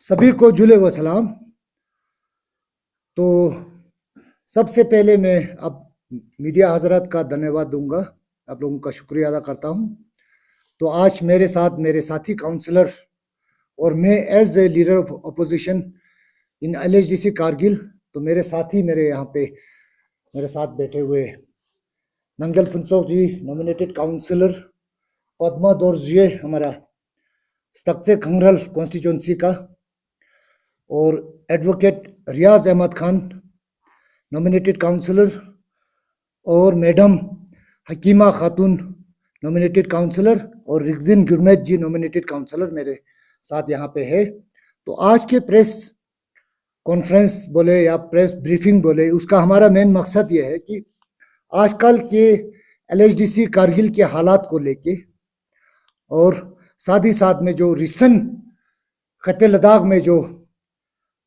सभी को जुले व सलाम। तो सबसे पहले मैं अब मीडिया हजरत का धन्यवाद दूंगा, आप लोगों का शुक्रिया अदा करता हूं। तो आज मेरे साथ मेरे साथी काउंसलर और मैं as a leader of opposition in LHDC Kargil, तो मेरे साथी मेरे यहाँ पे मेरे साथ बैठे हुए नंगल पुंसोक जी, नॉमिनेटेड काउंसलर, पद्मा दोरजिए हमारा तख्ते खंगरल कॉन्स्टिट्यूंसी का, और एडवोकेट रियाज अहमद खान नॉमिनेटेड काउंसलर, और मैडम हकीमा खातून नॉमिनेटेड काउंसलर, और रिगजिन गुरमेत जी नॉमिनेटेड काउंसलर मेरे साथ यहाँ पे है। तो आज के प्रेस कॉन्फ्रेंस बोले या प्रेस ब्रीफिंग बोले, उसका हमारा मेन मकसद ये है कि आजकल के एलएचडीसी कारगिल के हालात को लेके, और साथ ही साथ में जो रिसेंट खत्ते लद्दाख में जो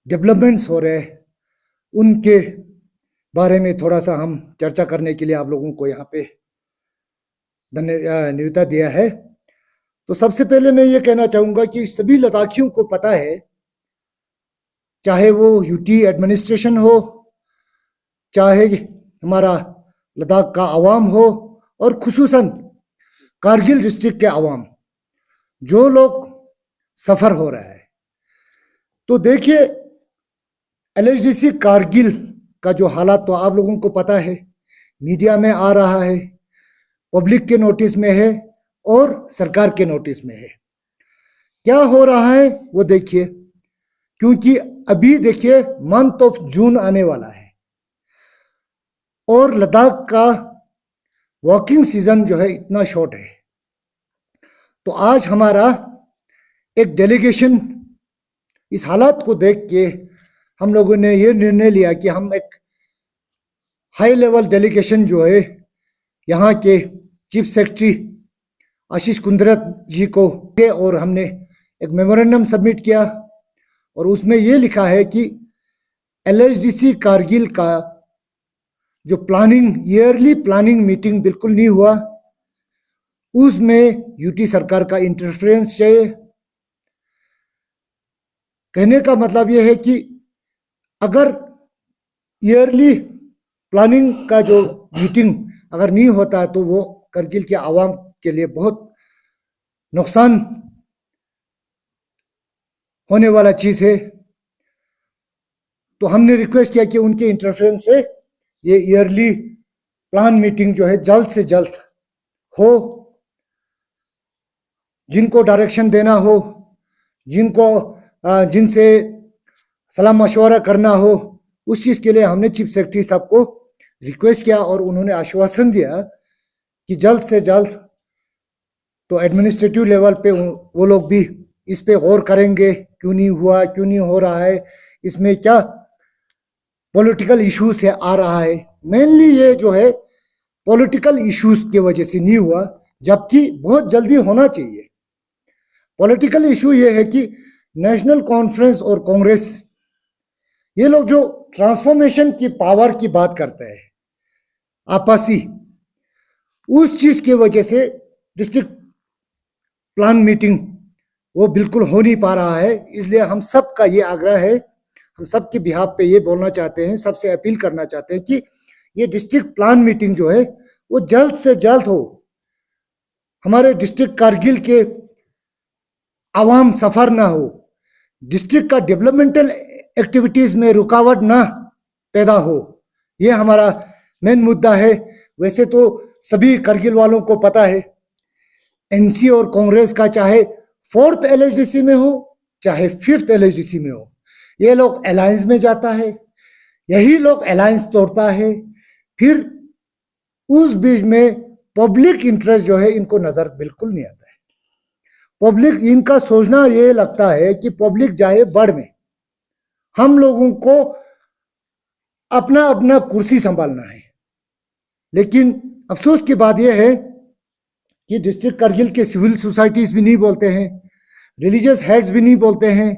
डेवलपमेंट्स हो रहे हैं उनके बारे में थोड़ा सा हम चर्चा करने के लिए आप लोगों को यहाँ पे न्योता दिया है। तो सबसे पहले मैं ये कहना चाहूँगा कि सभी लद्दाखियों को पता है, चाहे वो यूटी एडमिनिस्ट्रेशन हो, चाहे हमारा लद्दाख का आवाम हो, और खुसूसन कारगिल डिस्ट्रिक्ट के आवाम, जो लोग सफ़र हो रहा है। तो देखिए, एलएचडीसी कारगिल का जो हालात तो आप लोगों को पता है, मीडिया में आ रहा है, पब्लिक के नोटिस में है और सरकार के नोटिस में है। क्या हो रहा है वो देखिए, क्योंकि अभी देखिए मंथ ऑफ जून आने वाला है और लद्दाख का वॉकिंग सीजन जो है इतना शॉर्ट है। तो आज हमारा एक डेलीगेशन इस हालात को देख के हम लोगों ने ये निर्णय लिया कि हम एक हाई लेवल डेलीगेशन जो है यहाँ के चीफ सेक्रेटरी आशीष कुंद्रत जी को, और हमने एक मेमोरेंडम सबमिट किया और उसमें ये लिखा है कि एलएचडीसी कारगिल का जो प्लानिंग ईयरली प्लानिंग मीटिंग बिल्कुल नहीं हुआ, उसमें यूटी सरकार का इंटरफेरेंस चाहिए। कहने का मतलब यह है कि अगर ईयरली प्लानिंग का जो मीटिंग अगर नहीं होता तो वो कारगिल के आवाम के लिए बहुत नुकसान होने वाला चीज़ है। तो हमने रिक्वेस्ट किया कि उनके इंटरफेरेंस से ये ईयरली प्लान मीटिंग जो है जल्द से जल्द हो, जिनको डायरेक्शन देना हो, जिनसे सलाह मशवरा करना हो, उस चीज़ के लिए हमने चीफ सेक्रेटरी साहब को रिक्वेस्ट किया और उन्होंने आश्वासन दिया कि जल्द से जल्द तो एडमिनिस्ट्रेटिव लेवल पे वो लोग भी इस पे गौर करेंगे, क्यों नहीं हुआ, क्यों नहीं हो रहा है, इसमें क्या पॉलिटिकल इश्यूज है आ रहा है। मेनली ये जो है पॉलिटिकल इश्यूज की वजह से नहीं हुआ, जबकि बहुत जल्दी होना चाहिए। पॉलिटिकल इशू ये है कि नेशनल कॉन्फ्रेंस और कांग्रेस, ये लोग जो ट्रांसफॉर्मेशन की पावर की बात करते हैं आपसी, उस चीज की वजह से डिस्ट्रिक्ट प्लान मीटिंग वो बिल्कुल हो नहीं पा रहा है। इसलिए हम सब का ये आग्रह है, हम सब के बिहाफ पे ये बोलना चाहते हैं, सबसे अपील करना चाहते हैं कि ये डिस्ट्रिक्ट प्लान मीटिंग जो है वो जल्द से जल्द हो। हमारे डिस्ट्रिक्ट कारगिल के आवाम सफर ना हो, डिस्ट्रिक्ट का डेवलपमेंटल एक्टिविटीज में रुकावट ना पैदा हो, ये हमारा मेन मुद्दा है। वैसे तो सभी कारगिल वालों को पता है, एनसी और कांग्रेस का चाहे 4th एलएचडीसी में हो चाहे 5th एलएचडीसी में हो, ये लोग अलायंस में जाता है, यही लोग अलायंस तोड़ता है, फिर उस बीच में पब्लिक इंटरेस्ट जो है इनको नजर बिल्कुल नहीं आता है। पब्लिक, इनका सोचना ये लगता है कि पब्लिक जाए बढ़ में, हम लोगों को अपना अपना कुर्सी संभालना है। लेकिन अफसोस की बात यह है कि डिस्ट्रिक्ट कारगिल के सिविल सोसाइटीज भी नहीं बोलते हैं, रिलीजियस हेड्स भी नहीं बोलते हैं,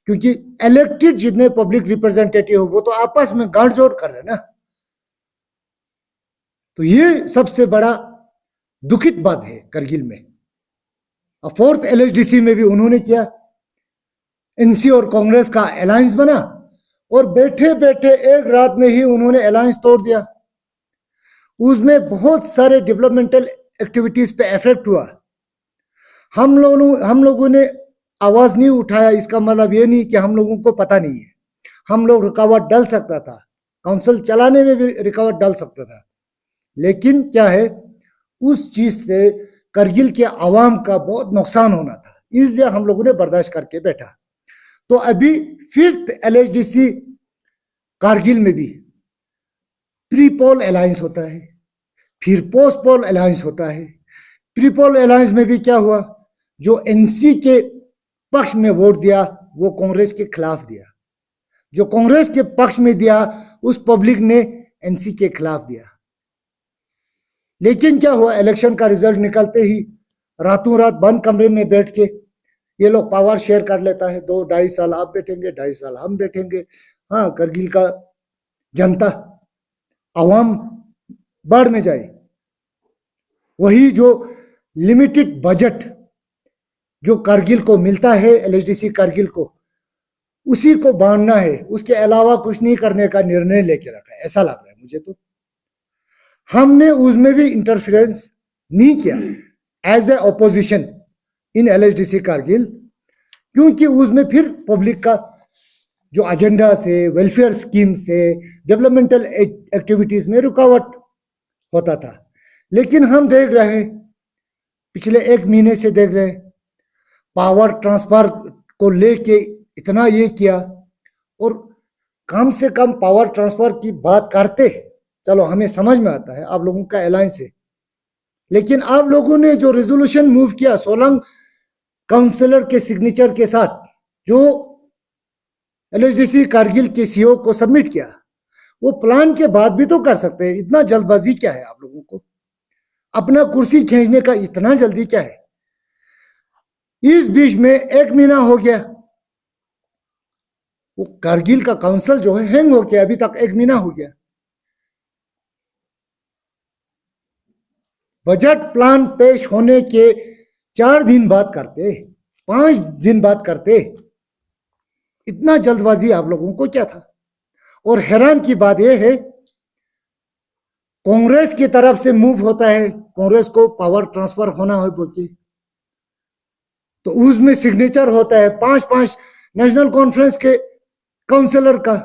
क्योंकि इलेक्टेड जितने पब्लिक रिप्रेजेंटेटिव हो वो तो आपस में गांठजोड़ कर रहे हैं ना। तो ये सबसे बड़ा दुखित बात है कारगिल में। 4th एलएचडीसी में भी उन्होंने किया, एनसी और कांग्रेस का अलायंस बना और बैठे बैठे एक रात में ही उन्होंने अलायंस तोड़ दिया। उसमें बहुत सारे डेवलपमेंटल एक्टिविटीज पे इफेक्ट हुआ। हम लोगों ने आवाज नहीं उठाया, इसका मतलब ये नहीं कि हम लोगों को पता नहीं है। हम लोग रुकावट डाल सकता था, काउंसिल चलाने में भी रुकावट डाल सकता था, लेकिन क्या है, उस चीज से करगिल के आवाम का बहुत नुकसान होना था, इसलिए हम लोगों ने बर्दाश्त करके बैठा। तो अभी 5th LHDC कारगिल में भी प्री पोल अलायंस होता है, फिर पोस्ट पोल अलायंस होता है। प्री पोल अलायंस में भी क्या हुआ, जो एनसी के पक्ष में वोट दिया वो कांग्रेस के खिलाफ दिया, जो कांग्रेस के पक्ष में दिया उस पब्लिक ने एनसी के खिलाफ दिया। लेकिन क्या हुआ, इलेक्शन का रिजल्ट निकलते ही रातों रात बंद कमरे में बैठ के ये लोग पावर शेयर कर लेता है, 2-2.5 साल आप बैठेंगे, 2.5 साल हम बैठेंगे। हाँ, करगिल का जनता आवाम बाढ़ में जाए। वही जो लिमिटेड बजट जो कारगिल को मिलता है, LHDC कारगिल को, उसी को बांटना है, उसके अलावा कुछ नहीं करने का निर्णय लेके रखा है, ऐसा लग रहा है मुझे। तो हमने उसमें भी इंटरफेरेंस नहीं किया as a opposition in LHDC Kargil, क्योंकि उसमें फिर पब्लिक का जो एजेंडा से, वेलफेयर स्कीम से, डेवलपमेंटल एक्टिविटीज में रुकावट होता था। लेकिन हम देख रहे हैं, पिछले 1 महीने से देख रहे हैं, पावर ट्रांसफर को लेके इतना ये किया, और कम से कम पावर ट्रांसफर की बात करते, चलो हमें समझ में आता है आप लोगों का अलायंस है, लेकिन आप लोगों ने जो रेजोल्यूशन मूव किया 16 काउंसिलर के सिग्नेचर के साथ, जो LHDC कारगिल के सीईओ को सबमिट किया, वो प्लान के बाद भी तो कर सकते हैं। इतना जल्दबाजी क्या है आप लोगों को, अपना कुर्सी खींचने का इतना जल्दी क्या है? इस बीच में 1 महीना हो गया, वो कारगिल का काउंसिल जो है हैंग हो गया, अभी तक 1 महीना हो गया। बजट प्लान पेश होने के 4 दिन बाद करते, 5 दिन बाद करते, इतना जल्दबाजी आप लोगों को क्या था? और हैरान की बात यह है, कांग्रेस की तरफ से मूव होता है, कांग्रेस को पावर ट्रांसफर होना है बोलते, तो उसमें सिग्नेचर होता है 5-5 नेशनल कॉन्फ्रेंस के काउंसिलर का।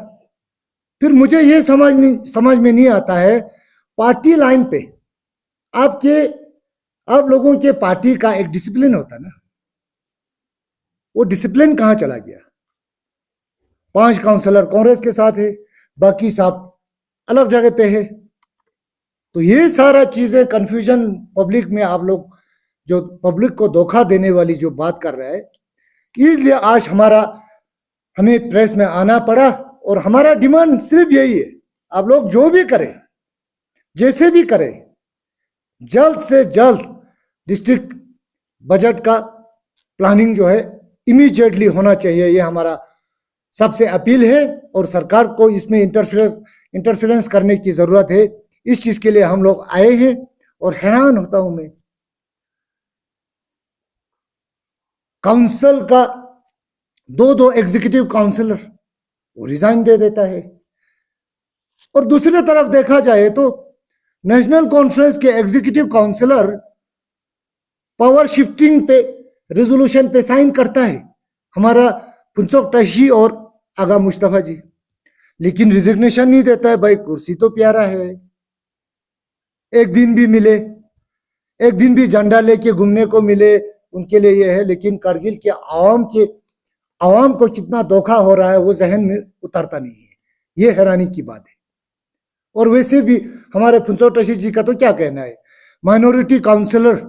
फिर मुझे यह समझ में नहीं आता है, पार्टी लाइन पे आप लोगों के पार्टी का एक डिसिप्लिन होता है ना, वो डिसिप्लिन कहां चला गया? 5 काउंसिलर कांग्रेस के साथ है, बाकी सब अलग जगह पे है। तो ये सारा चीजें कंफ्यूजन पब्लिक में, आप लोग जो पब्लिक को धोखा देने वाली जो बात कर रहा है, इसलिए आज हमें प्रेस में आना पड़ा। और हमारा डिमांड सिर्फ यही है, आप लोग जो भी करें, जैसे भी करें, जल्द से जल्द डिस्ट्रिक्ट बजट का प्लानिंग जो है इमीडिएटली होना चाहिए, ये हमारा सबसे अपील है। और सरकार को इसमें इंटरफेरेंस करने की जरूरत है, इस चीज के लिए हम लोग आए हैं। और हैरान होता हूं मैं, काउंसिल का 2 एग्जीक्यूटिव काउंसिलर वो रिजाइन दे देता है, और दूसरी तरफ देखा जाए तो नेशनल कॉन्फ्रेंस के एग्जीक्यूटिव काउंसिलर पावर शिफ्टिंग पे रेजोल्यूशन पे साइन करता है, हमारा फुनसोक टशी और आगा मुस्तफा जी, लेकिन रिजिग्नेशन नहीं देता है। भाई कुर्सी तो प्यारा है, एक दिन भी मिले, एक दिन भी झंडा लेके घूमने को मिले, उनके लिए यह है। लेकिन कारगिल के आवाम को कितना धोखा हो रहा है वो जहन में उतरता नहीं है, ये हैरानी की बात है। और वैसे भी हमारे फुनसोक टशी जी का तो क्या कहना है, माइनॉरिटी काउंसिलर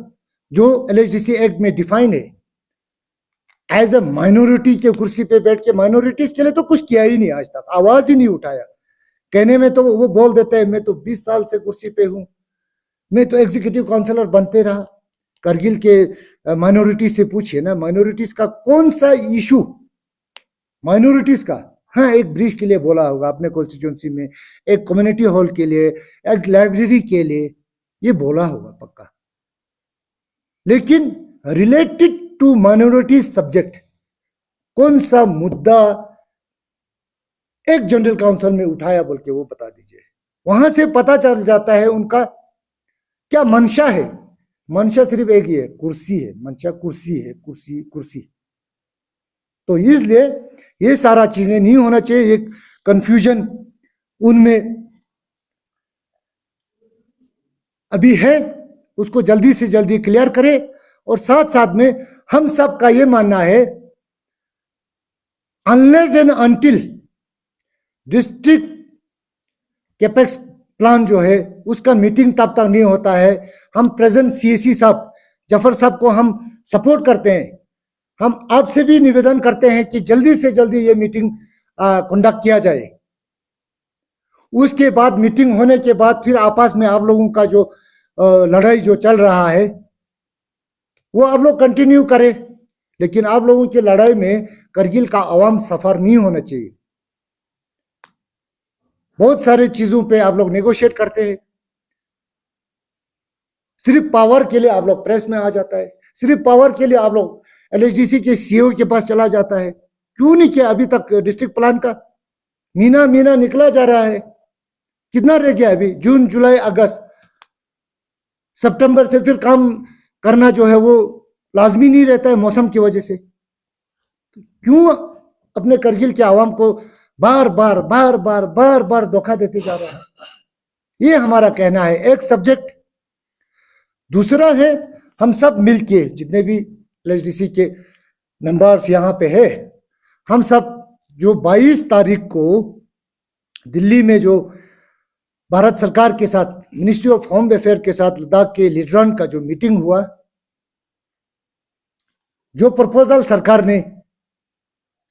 जो LHDC एक्ट में डिफाइन है, एज ए माइनॉरिटी के कुर्सी पे बैठ के माइनॉरिटीज के लिए तो कुछ किया ही नहीं, आज तक आवाज ही नहीं उठाया। कहने में तो वो बोल देते हैं मैं तो 20 साल से कुर्सी पे हूं, मैं तो एग्जीक्यूटिव काउंसिलर बनते रहा। करगिल के माइनॉरिटी से पूछिए ना, माइनॉरिटीज का कौन सा इशू माइनॉरिटीज का, हाँ एक ब्रिज के लिए बोला होगा अपने कॉन्स्टिट्यूंसी में, एक कम्युनिटी हॉल के लिए, एक लाइब्रेरी के लिए, ये बोला होगा पक्का। लेकिन रिलेटेड टू माइनॉरिटी सब्जेक्ट कौन सा मुद्दा एक जनरल काउंसिल में उठाया बोल के वो बता दीजिए। वहां से पता चल जाता है उनका क्या मंशा है। मंशा सिर्फ एक ही है, कुर्सी है। मंशा कुर्सी है, कुर्सी कुर्सी। तो इसलिए ये सारा चीजें नहीं होना चाहिए। एक कंफ्यूजन उनमें अभी है, उसको जल्दी से जल्दी क्लियर करें। और साथ साथ में हम सब का ये मानना है, unless and until district capex plan जो है उसका मीटिंग तब तक नहीं होता है। हम प्रेजेंट सीएसी साहब जफर साहब को हम सपोर्ट करते हैं। हम आपसे भी निवेदन करते हैं कि जल्दी से जल्दी ये मीटिंग कंडक्ट किया जाए। उसके बाद मीटिंग होने के बाद फिर आपस में आप लोगों का जो लड़ाई जो चल रहा है वो आप लोग कंटिन्यू करें, लेकिन आप लोगों की लड़ाई में करगिल का अवाम सफर नहीं होना चाहिए। बहुत सारे चीजों पे आप लोग नेगोशिएट करते हैं, सिर्फ पावर के लिए आप लोग प्रेस में आ जाता है, सिर्फ पावर के लिए आप लोग एलएचडीसी के सीईओ के पास चला जाता है। क्यों नहीं किया अभी तक डिस्ट्रिक्ट प्लान का? महीना महीना निकला जा रहा है, कितना रह गया अभी? जून जुलाई अगस्त सितंबर से फिर काम करना जो है वो लाजमी नहीं रहता है मौसम की वजह से। क्यों अपने करगिल के आवाम को बार बार बार बार बार बार धोखा देते जा रहा है? ये हमारा कहना है, एक सब्जेक्ट। दूसरा है, हम सब मिलके जितने भी एलएचडीसी के मेंबर्स यहाँ पे है, हम सब जो 22 तारीख को दिल्ली में जो भारत सरकार के साथ, मिनिस्ट्री ऑफ होम अफेयर के साथ लद्दाख के लीडरान का जो मीटिंग हुआ, जो प्रपोजल सरकार ने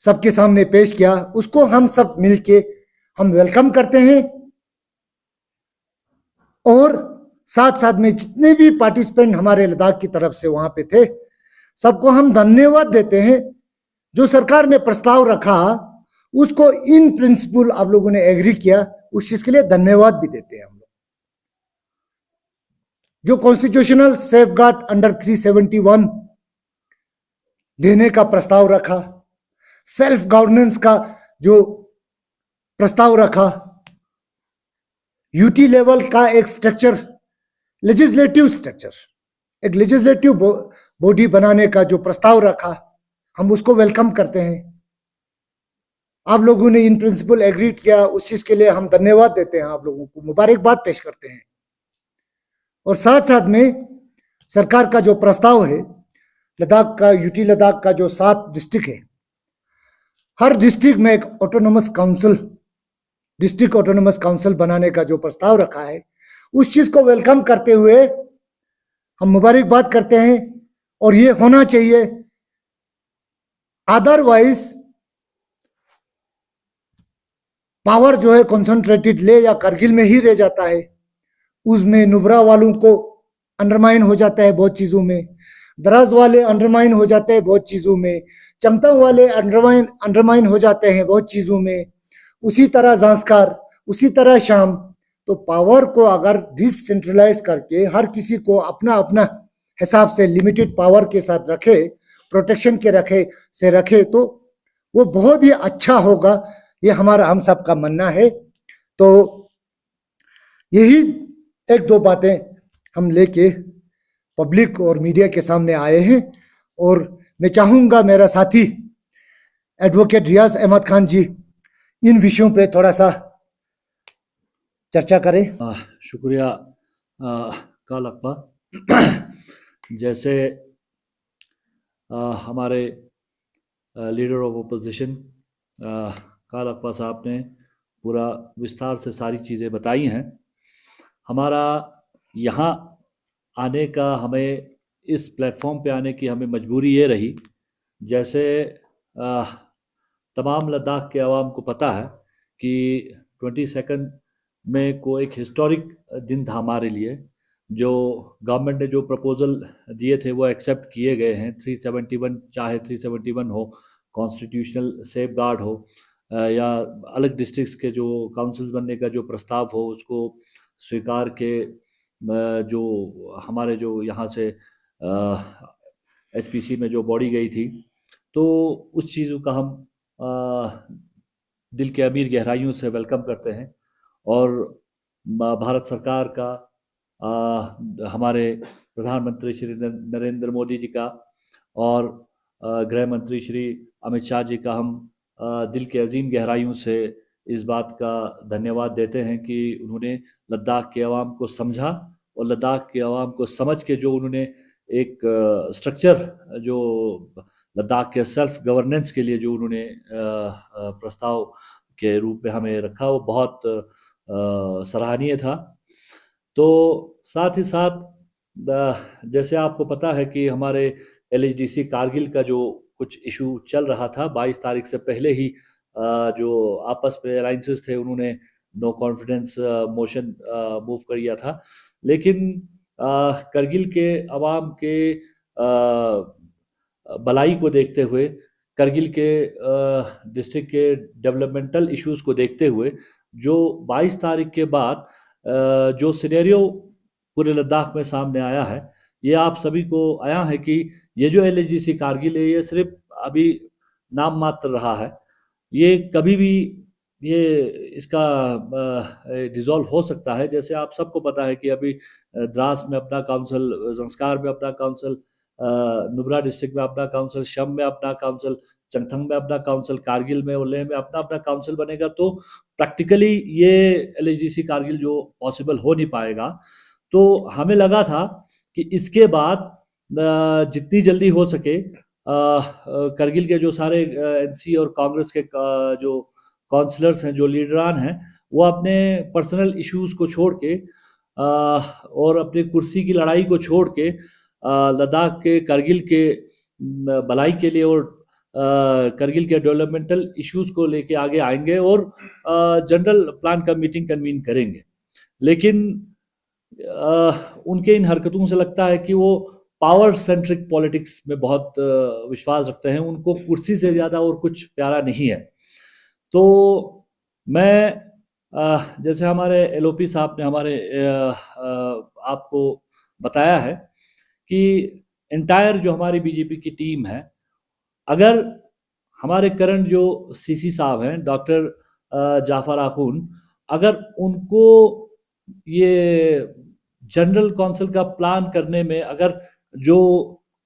सबके सामने पेश किया, उसको हम सब मिलके हम वेलकम करते हैं। और साथ साथ में जितने भी पार्टिसिपेंट हमारे लद्दाख की तरफ से वहां पे थे, सबको हम धन्यवाद देते हैं। जो सरकार ने प्रस्ताव रखा उसको इन प्रिंसिपल आप लोगों ने एग्री किया, उस चीज के लिए धन्यवाद भी देते हैं हम लोग। जो कॉन्स्टिट्यूशनल सेफगार्ड अंडर 371 देने का प्रस्ताव रखा, सेल्फ गवर्नेंस का जो प्रस्ताव रखा, यूटी लेवल का एक स्ट्रक्चर, लेजिस्लेटिव स्ट्रक्चर, एक लेजिस्लेटिव बॉडी बनाने का जो प्रस्ताव रखा, हम उसको वेलकम करते हैं। आप लोगों ने इन प्रिंसिपल एग्री किया, उस चीज के लिए हम धन्यवाद देते हैं, आप लोगों को मुबारकबाद पेश करते हैं। और साथ साथ में सरकार का जो प्रस्ताव है, लद्दाख का, यूटी लद्दाख का जो 7 डिस्ट्रिक्ट है, हर डिस्ट्रिक्ट में एक autonomous council, district autonomous council बनाने का जो प्रस्ताव रखा है, उस चीज को वेलकम करते हुए हम मुबारकबाद करते हैं। और ये होना चाहिए, अदरवाइज पावर जो है कॉन्सेंट्रेटेड ले या करगिल में ही रह जाता है। उसमें नुब्रा वालों को अंडरमाइन हो जाता है बहुत चीजों में, द्रास वाले अंडरमाइन हो जाते हैं बहुत चीजों में, चंगतंग वाले अंडरमाइन हो जाते हैं बहुत चीजों में, उसी तरह जांस्कार, उसी तरह शाम। तो पावर को अगर डिसेंट्रलाइज करके हर किसी को अपना अपना हिसाब से लिमिटेड पावर के साथ रखे, प्रोटेक्शन के रखे तो वो बहुत ही अच्छा होगा। ये हमारा, हम सब का मानना है। तो यही एक दो बातें हम लेके पब्लिक और मीडिया के सामने आए हैं। और मैं चाहूंगा मेरा साथी एडवोकेट रियाज अहमद खान जी इन विषयों पे थोड़ा सा चर्चा करें। शुक्रिया कालप्पा। जैसे हमारे लीडर ऑफ ओपोजिशन कालप्पा साहब ने पूरा विस्तार से सारी चीज़ें बताई हैं। हमारा यहाँ आने का, हमें इस प्लेटफॉर्म पे आने की हमें मजबूरी ये रही, जैसे तमाम लद्दाख के अवाम को पता है कि 22 में को एक हिस्टोरिक दिन था हमारे लिए। जो गवर्नमेंट ने जो प्रपोजल दिए थे वो एक्सेप्ट किए गए हैं। 371, चाहे 371 हो, कॉन्स्टिट्यूशनल सेफ गार्ड हो, या अलग डिस्ट्रिक्ट्स के जो काउंसिल्स बनने का जो प्रस्ताव हो, उसको स्वीकार के जो हमारे जो यहाँ से एचपीसी में जो बॉडी गई थी, तो उस चीज़ का हम दिल के अमीर गहराइयों से वेलकम करते हैं। और भारत सरकार का, हमारे प्रधानमंत्री श्री नरेंद्र मोदी जी का और गृह मंत्री श्री अमित शाह जी का हम दिल के अजीम गहराइयों से इस बात का धन्यवाद देते हैं कि उन्होंने लद्दाख के अवाम को समझा और लद्दाख के अवाम को समझ के जो उन्होंने एक स्ट्रक्चर जो लद्दाख के सेल्फ गवर्नेंस के लिए जो उन्होंने प्रस्ताव के रूप में हमें रखा, वो बहुत सराहनीय था। तो साथ ही साथ जैसे आपको पता है कि हमारे LHDC कारगिल का जो कुछ इशू चल रहा था, 22 तारीख से पहले ही जो आपस में अलाइंसेस थे उन्होंने नो कॉन्फिडेंस मोशन मूव कर दिया था। लेकिन करगिल के अवाम के भलाई को देखते हुए, करगिल के डिस्ट्रिक्ट के डेवलपमेंटल इश्यूज को देखते हुए, जो 22 तारीख के बाद जो सिनेरियो पूरे लद्दाख में सामने आया है, ये आप सभी को आया है कि ये जो LHDC कारगिल है, ये सिर्फ अभी नाम मात्र रहा है। ये कभी भी ये इसका डिसॉल्व हो सकता है। जैसे आप सबको पता है कि अभी द्रास में अपना काउंसिल, जंस्कार में अपना काउंसिल, नुब्रा डिस्ट्रिक्ट में अपना काउंसिल, शम में अपना काउंसिल, चंगथंग में अपना काउंसिल, कारगिल में और लेह में अपना अपना काउंसिल बनेगा। तो प्रैक्टिकली ये LHDC कारगिल जो पॉसिबल हो नहीं पाएगा। तो हमें लगा था कि इसके बाद जितनी जल्दी हो सके करगिल के जो सारे NC और कांग्रेस के जो काउंसलर्स हैं, जो लीडरान हैं, वो अपने पर्सनल इश्यूज को छोड़ के और अपनी कुर्सी की लड़ाई को छोड़ के लद्दाख के करगिल के भलाई के लिए और करगिल के डेवलपमेंटल इश्यूज को लेके आगे आएंगे और जनरल प्लान का मीटिंग कन्वीन करेंगे। लेकिन उनके इन हरकतों से लगता है कि वो पावर सेंट्रिक पॉलिटिक्स में बहुत विश्वास रखते हैं। उनको कुर्सी से ज़्यादा और कुछ प्यारा नहीं है। तो मैं जैसे हमारे LOP साहब ने हमारे आपको बताया है कि एंटायर जो हमारी BJP की टीम है, अगर हमारे करंट जो CC साहब हैं, डॉक्टर जाफर आखून, अगर उनको ये जनरल काउंसिल का प्लान करने में अगर जो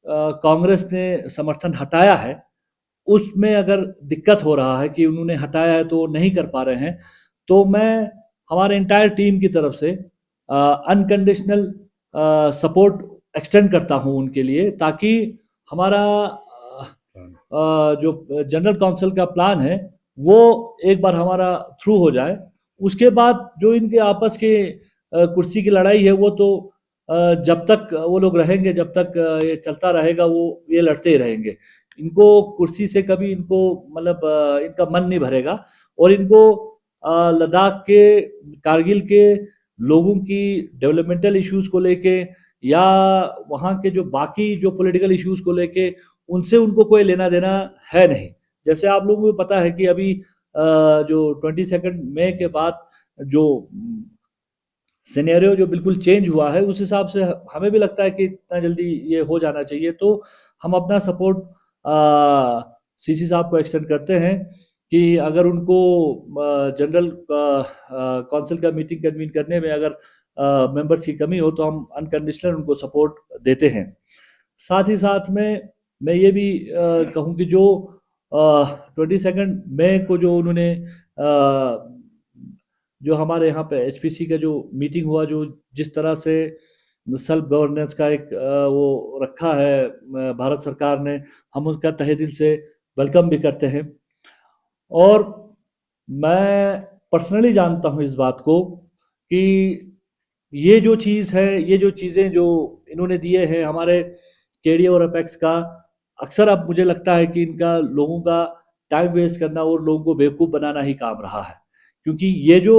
कांग्रेस ने समर्थन हटाया है उसमें अगर दिक्कत हो रहा है कि उन्होंने हटाया है तो नहीं कर पा रहे हैं, तो मैं हमारे एंटायर टीम की तरफ से अनकंडीशनल सपोर्ट एक्सटेंड करता हूं उनके लिए, ताकि हमारा जो जनरल काउंसिल का प्लान है वो एक बार हमारा थ्रू हो जाए। उसके बाद जो इनके आपस के कुर्सी की लड़ाई है, वो तो जब तक वो लोग रहेंगे, जब तक ये चलता रहेगा, वो ये लड़ते ही रहेंगे। इनको कुर्सी से कभी इनको मतलब इनका मन नहीं भरेगा। और इनको लद्दाख के, कारगिल के लोगों की डेवलपमेंटल इश्यूज को लेके या वहाँ के जो बाकी जो पॉलिटिकल इश्यूज को लेके उनसे उनको कोई लेना देना है नहीं। जैसे आप लोगों को पता है कि अभी जो 22 मई के बाद जो सिनेरियो जो बिल्कुल चेंज हुआ है, उस हिसाब से हमें भी लगता है कि इतना जल्दी ये हो जाना चाहिए। तो हम अपना सपोर्ट CC साहब को एक्सटेंड करते हैं कि अगर उनको जनरल काउंसिल का मीटिंग कन्वीन करने में अगर मेंबर्स की कमी हो तो हम अनकंडीशनल उनको सपोर्ट देते हैं। साथ ही साथ में मैं ये भी कहूँ कि जो 22 मई को जो उन्होंने जो हमारे यहाँ पे HPC का जो मीटिंग हुआ, जो जिस तरह से सेल्फ गवर्नेंस का एक वो रखा है भारत सरकार ने, हम उसका तहे दिल से वेलकम भी करते हैं। और मैं पर्सनली जानता हूँ इस बात को कि ये जो चीज़ है, ये जो चीज़ें जो इन्होंने दिए हैं हमारे KDA और अपेक्स का, अक्सर अब मुझे लगता है कि इनका लोगों का टाइम वेस्ट करना और लोगों को बेवकूफ़ बनाना ही काम रहा है। क्योंकि ये जो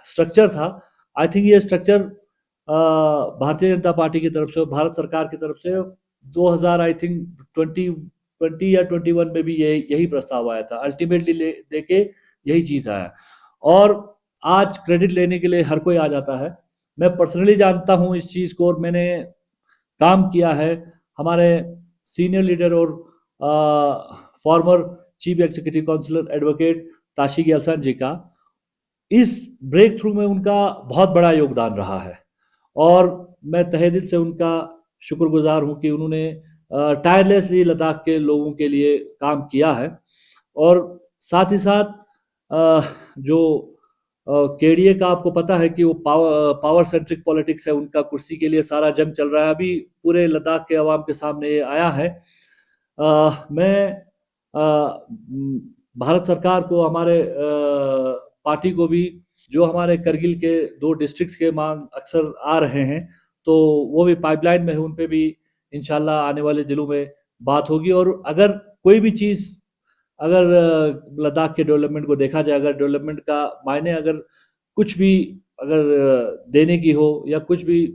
स्ट्रक्चर था, आई थिंक ये स्ट्रक्चर भारतीय जनता पार्टी की तरफ से, भारत सरकार की तरफ से 2000 आई थिंक 20 या 21 में भी यही प्रस्ताव आया था। अल्टीमेटली लेके यही चीज़ आया और आज क्रेडिट लेने के लिए हर कोई आ जाता है। मैं पर्सनली जानता हूँ इस चीज़ को और मैंने काम किया है। हमारे सीनियर लीडर और former chief executive councillor advocate Tashi Gyalson ji का। इस ब्रेक थ्रू में उनका बहुत बड़ा योगदान रहा है और मैं तहे दिल से उनका शुक्रगुजार हूं कि उन्होंने टायरलेसली लद्दाख के लोगों के लिए काम किया है। और साथ ही साथ जो केडीए का आपको पता है कि वो पावर सेंट्रिक पॉलिटिक्स है, उनका कुर्सी के लिए सारा जंग चल रहा है। अभी पूरे लद्दाख के अवाम के सामने ये आया है। मैं भारत सरकार को, हमारे पार्टी को भी, जो हमारे करगिल के 2 डिस्ट्रिक्ट्स के मांग अक्सर आ रहे हैं तो वो भी पाइपलाइन में है, उन पे भी इंशाल्लाह आने वाले दिनों में बात होगी। और अगर कोई भी चीज़, अगर लद्दाख के डेवलपमेंट को देखा जाए, अगर डेवलपमेंट का मायने अगर कुछ भी अगर देने की हो या कुछ भी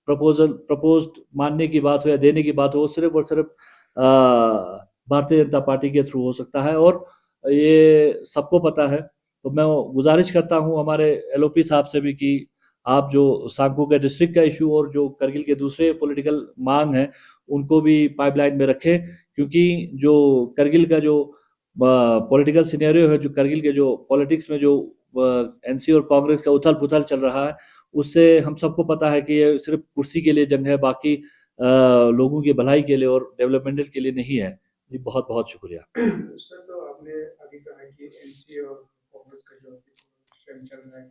प्रपोज्ड मानने की बात हो या देने की बात हो, सिर्फ और सिर्फ भारतीय जनता पार्टी के थ्रू हो सकता है और ये सबको पता है। तो मैं गुजारिश करता हूं हमारे एलओपी साहब से भी कि आप जो सांगू के डिस्ट्रिक्ट का इशू और जो करगिल के दूसरे पॉलिटिकल मांग हैं उनको भी पाइपलाइन में रखें, क्योंकि जो करगिल का जो पॉलिटिकल सिनेरियो है, जो करगिल के जो पॉलिटिक्स में जो एनसी और कांग्रेस का उथल पुथल चल रहा है, उससे हम सबको पता है कि ये सिर्फ कुर्सी के लिए जंग है, बाकी लोगों की भलाई के लिए और डेवलपमेंटल के लिए नहीं है। जी बहुत बहुत शुक्रिया। सर, तो आपने अभी कहा कि एनसी और कांग्रेस का जो चल रहा है,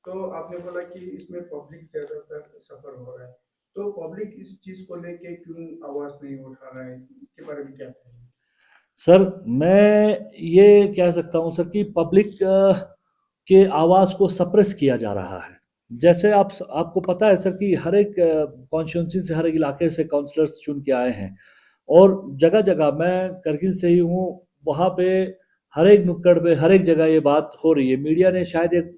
तो आपने बोला कि इसमें पब्लिक ज्यादातर सफर हो रहा है, तो पब्लिक इस चीज को लेके क्यों आवाज नहीं उठा रहा है, इसके बारे में क्या कहेंगे? सर मैं ये कह सकता हूँ सर कि पब्लिक के आवाज़ को सप्रेस किया जा रहा है। जैसे आपको पता है सर कि हर एक कॉन्स्टिट्यूंसी से, हर एक इलाके से काउंसलर्स चुन के आए हैं और जगह जगह, मैं करगिल से ही हूँ, वहाँ पे हर एक नुक्कड़ पे, हर एक जगह ये बात हो रही है। मीडिया ने शायद एक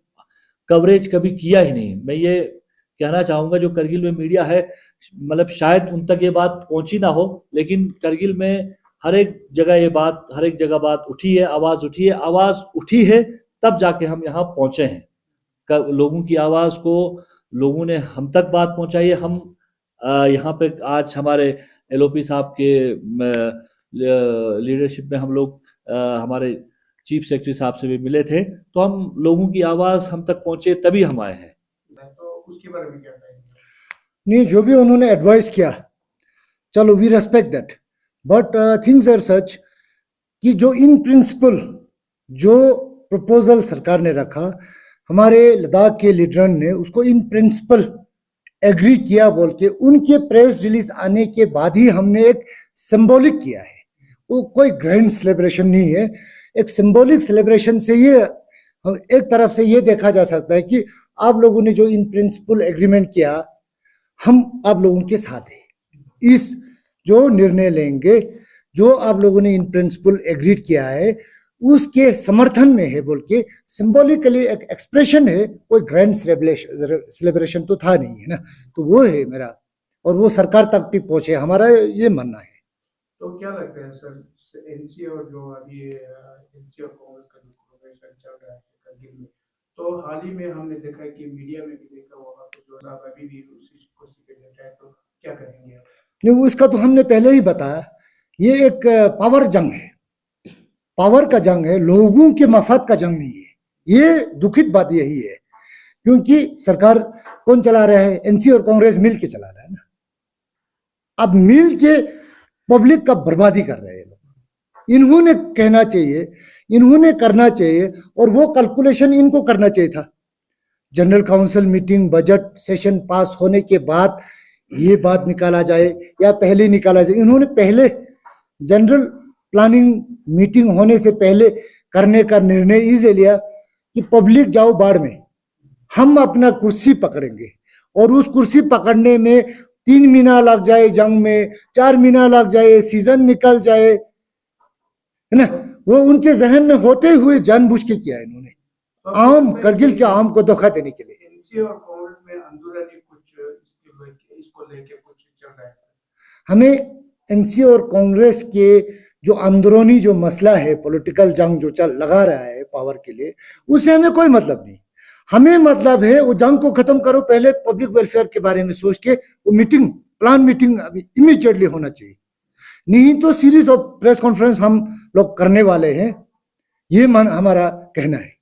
कवरेज कभी किया ही नहीं। मैं ये कहना चाहूँगा जो करगिल में मीडिया है, मतलब शायद उन तक ये बात पहुँची ना हो, लेकिन करगिल में हर एक जगह ये बात, हर एक जगह बात उठी है, आवाज़ उठी है तब जाके हम यहाँ पहुँचे हैं। लोगों की आवाज़ को लोगों ने हम तक बात पहुँचाई है। हम यहाँ पे आज हमारे एलओपी साहब के लीडरशिप में हम लोग हमारे चीफ सेक्रेटरी साहब से भी मिले थे, तो हम लोगों की आवाज़ हम तक पहुँचे तभी हम आए हैं। तो उसके बारे में क्या कहेंगे? नहीं, जो भी उन्होंने एडवाइस किया, चलो we respect that, but things are such कि जो इन प्रिंसिपल जो प्रपोजल सरकार ने रखा, हमारे लद्दाख के लीडर ने उसको इन प्रिंसिपल एग्री किया बोल के उनके प्रेस रिलीज आने के बाद ही हमने एक सिंबॉलिक किया है। वो कोई ग्रैंड सेलिब्रेशन नहीं है, एक सिंबॉलिक सेलिब्रेशन से ये एक तरफ से ये देखा जा सकता है कि आप लोगों ने जो इन प्रिंसिपल एग्रीमेंट किया, हम आप लोगों के साथ हैं। इस जो निर्णय लेंगे, जो आप लोगों ने इन प्रिंसिपल एग्रीड किया है, उसके समर्थन में है बोल के सिंबॉलिकली एक एक्सप्रेशन है। कोई ग्रैंड सेलिब्रेशन तो था नहीं, है ना। तो वो है मेरा, और वो सरकार तक भी पहुंचे, हमारा ये मानना है। तो क्या लगता है सर, एनसी और जो अभी एनसी और कांग्रेस का जो कॉन्वर्सेशन चल रहा है करगिल में, तो हाल ही में हमने देखा है कि मीडिया में भी देखा वहाँ पे जो आप अभी भी उसी कुर्सी पे बैठे हैं, तो क्या कहेंगे आप? नहीं, उसका तो हमने पहले ही बताया, ये एक पावर जंग है, पावर का जंग है, लोगों के मफाद का जंग नहीं है। ये दुखित बात यही है, क्योंकि सरकार कौन चला रहा है? एनसी और कांग्रेस मिल के चला रहा है ना। अब मिल के पब्लिक का बर्बादी कर रहे हैं लोग। इन्होंने कहना चाहिए, इन्होंने करना चाहिए, और वो कैलकुलेशन इनको करना चाहिए था। General council meeting, budget session pass होने के बाद ये बात निकाला जाए या पहले निकाला जाए। इन्होंने पहले जनरल प्लानिंग मीटिंग होने से पहले करने का निर्णय इसलिए लिया कि पब्लिक जाओ बाढ़ में, हम अपना कुर्सी पकड़ेंगे, और उस कुर्सी पकड़ने में 3 महीना लग जाए, जंग में 4 महीना लग जाए, सीजन निकल जाए, है ना। वो उनके जहन में होते हुए जानबूझ के किया इन्होंने, आम करगिल के आम को धोखा देने के लिए। एनसी और कांग्रेस में अंदरूनी कुछ इसको लेके कुछ चल रहा है? हमें एनसी और कांग्रेस के जो अंदरूनी जो मसला है, पॉलिटिकल जंग जो चल लगा रहा है पावर के लिए, उससे हमें कोई मतलब नहीं। हमें मतलब है वो जंग को खत्म करो, पहले पब्लिक वेलफेयर के बारे में सोच के वो मीटिंग, प्लान मीटिंग अभी इमीडिएटली होना चाहिए। नहीं तो सीरीज ऑफ प्रेस कॉन्फ्रेंस हम लोग करने वाले हैं, ये हमारा कहना है।